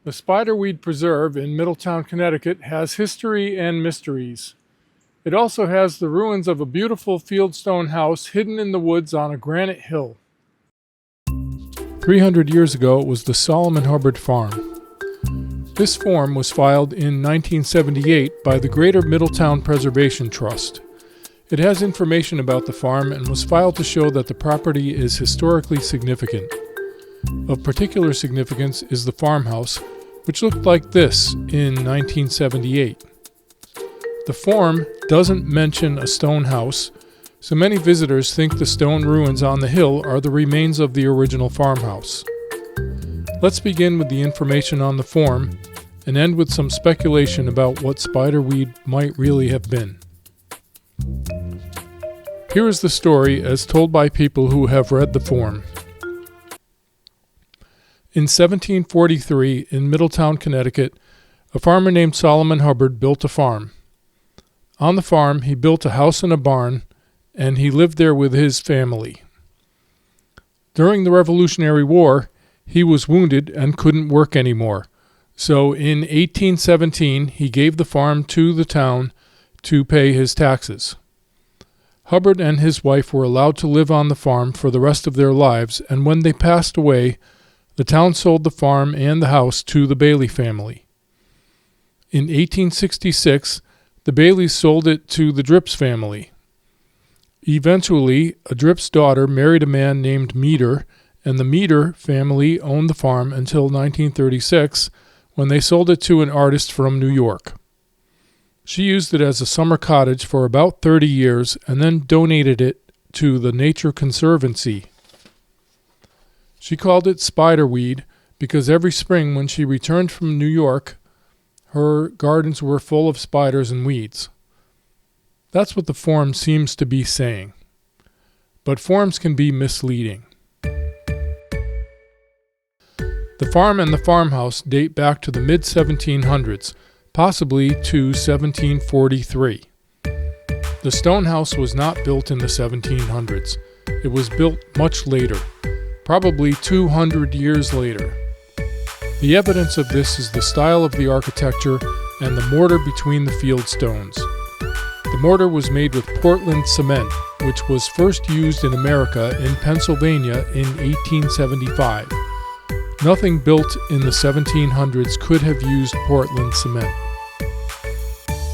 The Spiderweed Preserve in Middletown, Connecticut has history and mysteries. It also has the ruins of a beautiful fieldstone house hidden in the woods on a granite hill. 300 years ago, it was the Solomon Hubbard Farm. This form was filed in 1978 by the Greater Middletown Preservation Trust. It has information about the farm and was filed to show that the property is historically significant. Of particular significance is the farmhouse, which looked like this in 1978. The form doesn't mention a stone house, so many visitors think the stone ruins on the hill are the remains of the original farmhouse. Let's begin with the information on the form and end with some speculation about what spiderweed might really have been. Here is the story as told by people who have read the form. In 1743, in Middletown, Connecticut, a farmer named Solomon Hubbard built a farm. On the farm, he built a house and a barn, and he lived there with his family. During the Revolutionary War, he was wounded and couldn't work anymore. So in 1817, he gave the farm to the town to pay his taxes. Hubbard and his wife were allowed to live on the farm for the rest of their lives, and when they passed away, the town sold the farm and the house to the Bailey family. In 1866, the Baileys sold it to the Drips family. Eventually, a Drips daughter married a man named Meter, and the Meter family owned the farm until 1936, when they sold it to an artist from New York. She used it as a summer cottage for about 30 years and then donated it to the Nature Conservancy. She called it Spiderweed because every spring when she returned from New York, her gardens were full of spiders and weeds. That's what the form seems to be saying. But forms can be misleading. The farm and the farmhouse date back to the mid-1700s, possibly to 1743. The stone house was not built in the 1700s. It was built much later, probably 200 years later. The evidence of this is the style of the architecture and the mortar between the field stones. The mortar was made with Portland cement, which was first used in America in Pennsylvania in 1875. Nothing built in the 1700s could have used Portland cement.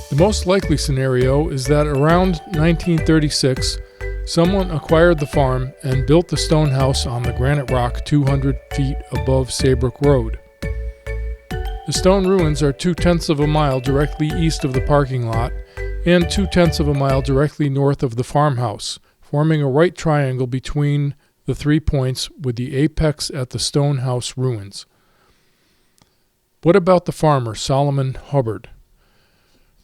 The most likely scenario is that around 1936, someone acquired the farm and built the stone house on the granite rock 200 feet above Saybrook Road. The stone ruins are 2/10 of a mile directly east of the parking lot and 2/10 of a mile directly north of the farmhouse, forming a right triangle between the 3 points with the apex at the stone house ruins. What about the farmer, Solomon Hubbard?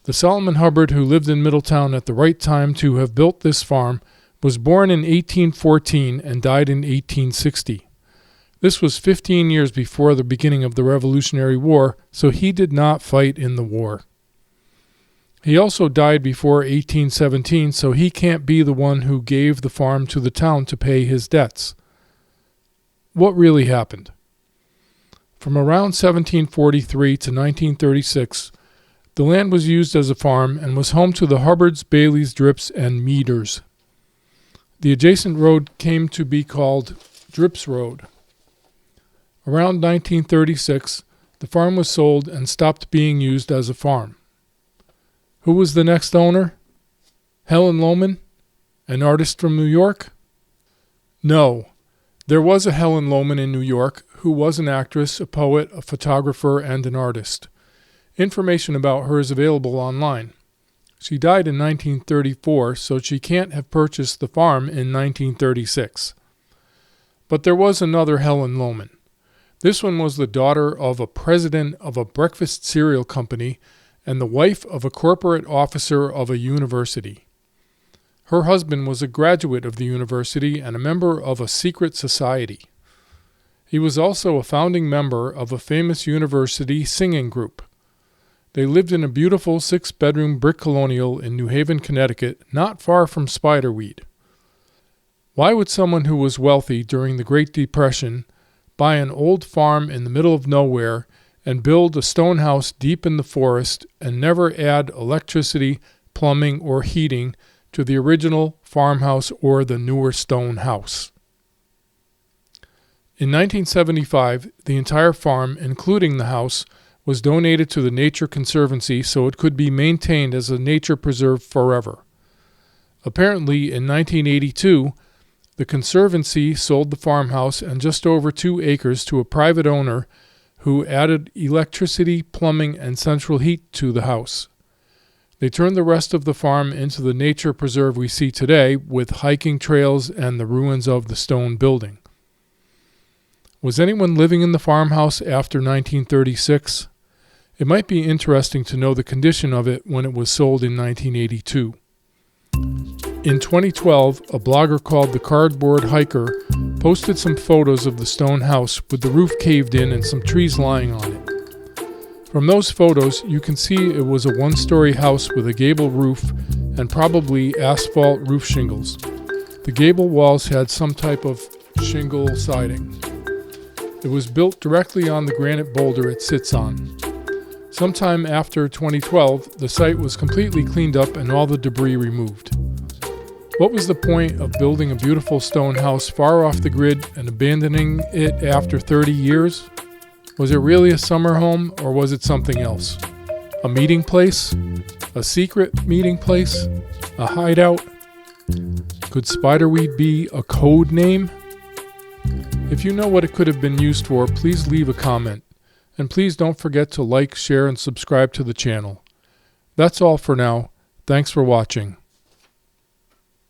The Solomon Hubbard who lived in Middletown at the right time to have built this farm was born in 1814 and died in 1860. This was 15 years before the beginning of the Revolutionary War, so he did not fight in the war. He also died before 1817, so he can't be the one who gave the farm to the town to pay his debts. What really happened? From around 1743 to 1936, the land was used as a farm and was home to the Hubbards, Baileys, Drips, and Meters. The adjacent road came to be called Drips Road. Around 1936, the farm was sold and stopped being used as a farm. Who was the next owner? Helen Lohman, an artist from New York? No, there was a Helen Lohman in New York who was an actress, a poet, a photographer, and an artist. Information about her is available online. She died in 1934, so she can't have purchased the farm in 1936. But there was another Helen Lohman. This one was the daughter of a president of a breakfast cereal company and the wife of a corporate officer of a university. Her husband was a graduate of the university and a member of a secret society. He was also a founding member of a famous university singing group. They lived in a beautiful 6-bedroom brick colonial in New Haven, Connecticut, not far from Spiderweed. Why would someone who was wealthy during the Great Depression buy an old farm in the middle of nowhere and build a stone house deep in the forest and never add electricity, plumbing, or heating to the original farmhouse or the newer stone house. In 1975, the entire farm, including the house, was donated to the Nature Conservancy so it could be maintained as a nature preserve forever. Apparently, in 1982, the Conservancy sold the farmhouse and just over 2 acres to a private owner who added electricity, plumbing, and central heat to the house. They turned the rest of the farm into the nature preserve we see today, with hiking trails and the ruins of the stone building. Was anyone living in the farmhouse after 1936? It might be interesting to know the condition of it when it was sold in 1982. In 2012, a blogger called The Cardboard Hiker posted some photos of the stone house with the roof caved in and some trees lying on it. From those photos, you can see it was a one-story house with a gable roof and probably asphalt roof shingles. The gable walls had some type of shingle siding. It was built directly on the granite boulder it sits on. Sometime after 2012, the site was completely cleaned up and all the debris removed. What was the point of building a beautiful stone house far off the grid and abandoning it after 30 years? Was it really a summer home, or was it something else? A meeting place? A secret meeting place? A hideout? Could Spiderweed be a code name? If you know what it could have been used for, please leave a comment. And please don't forget to like, share, and subscribe to the channel. That's all for now. Thanks for watching.